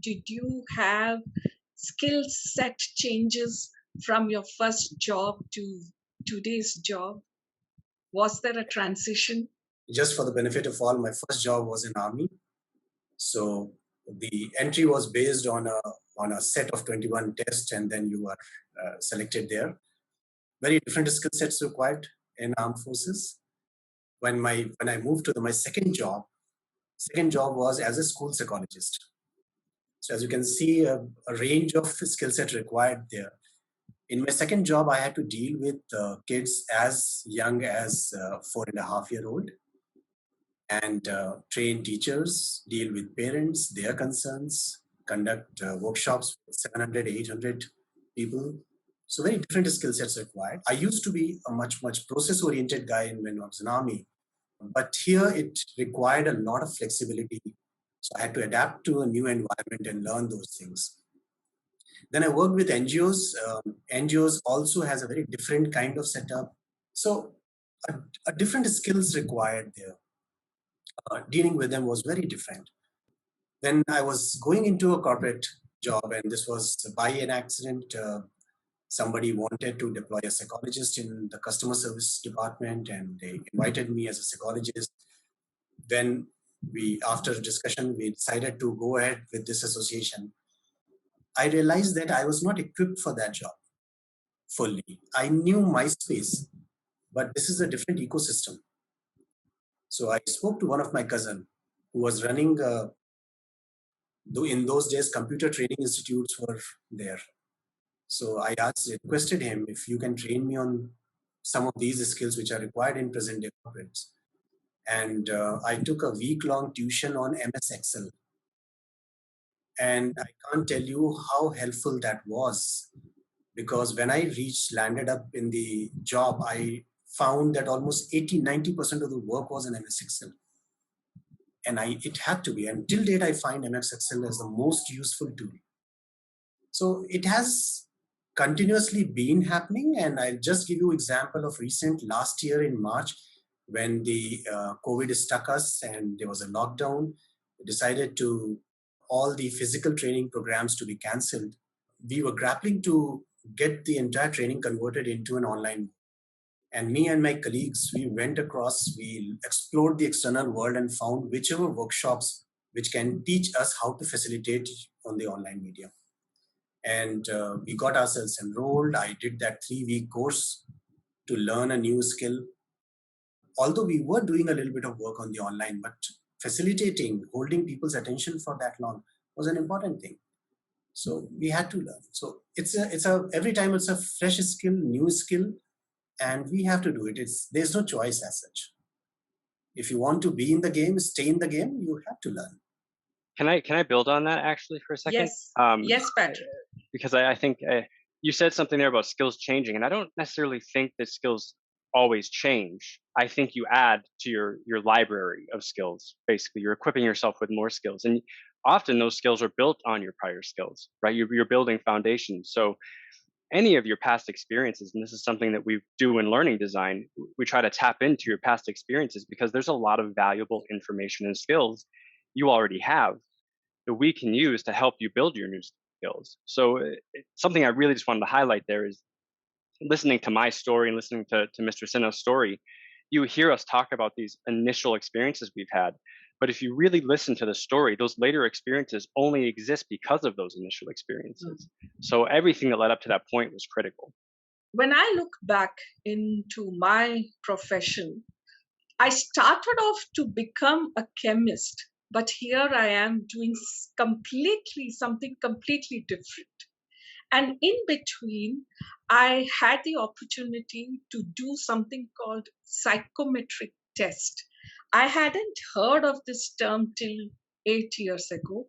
did you have skill set changes from your first job to today's job? Was there a transition? Just for the benefit of all, my first job was in Army. So the entry was based on a set of 21 tests, and then you are selected there. Very different skill sets required in armed forces. When I moved to my second job was as a school psychologist. So as you can see, a range of skill set required there. In my second job, I had to deal with kids as young as 4.5-year-old, and train teachers, deal with parents, their concerns, conduct workshops with 700, 800 people. So very different skill sets required. I used to be a much process-oriented guy when I was in Army, but here it required a lot of flexibility. So I had to adapt to a new environment and learn those things. Then I worked with NGOs. NGOs also has a very different kind of setup. So a different skills required there. Dealing with them was very different. Then I was going into a corporate job, and this was by an accident. Somebody wanted to deploy a psychologist in the customer service department, and they invited me as a psychologist. Then after a discussion, we decided to go ahead with this association. I realized that I was not equipped for that job fully. I knew my space, but this is a different ecosystem. So I spoke to one of my cousin who was running, in those days, computer training institutes were there. So I requested him if you can train me on some of these skills which are required in present day corporates. And I took a week-long tuition on MS Excel. And I can't tell you how helpful that was, because when I landed up in the job, I found that almost 80-90% of the work was in MS Excel. And it had to be. And till date, I find MS Excel as the most useful tool. So it has continuously been happening. And I'll just give you example of recent last year in March, when the COVID struck us and there was a lockdown. We decided to all the physical training programs to be cancelled. We were grappling to get the entire training converted into an online. And me and my colleagues, we went across, we explored the external world and found whichever workshops which can teach us how to facilitate on the online media. And we got ourselves enrolled. I did that 3-week course to learn a new skill. Although we were doing a little bit of work on the online, but facilitating, holding people's attention for that long was an important thing. So we had to learn. So every time it's a fresh skill, new skill, and we have to do it. There's no choice as such. If you want to be in the game, stay in the game, you have to learn. Can I build on that actually for a second? Yes. Yes, Patrick. Because I think you said something there about skills changing, and I don't necessarily think that skills always change. I think you add to your library of skills. Basically, you're equipping yourself with more skills, and often those skills are built on your prior skills, right? You're building foundations. So any of your past experiences, and this is something that we do in learning design, we try to tap into your past experiences because there's a lot of valuable information and skills you already have that we can use to help you build your new skills. So something I really just wanted to highlight there is listening to my story and listening to Mr. Sinha's story, you hear us talk about these initial experiences we've had. But if you really listen to the story, those later experiences only exist because of those initial experiences. So everything that led up to that point was critical. When I look back into my profession, I started off to become a chemist, but here I am doing something completely different. And in between, I had the opportunity to do something called psychometric test. I hadn't heard of this term till 8 years ago,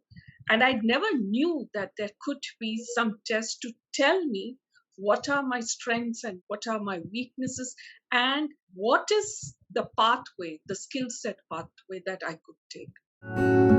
and I never knew that there could be some test to tell me what are my strengths and what are my weaknesses, and what is the pathway, the skill set pathway that I could take.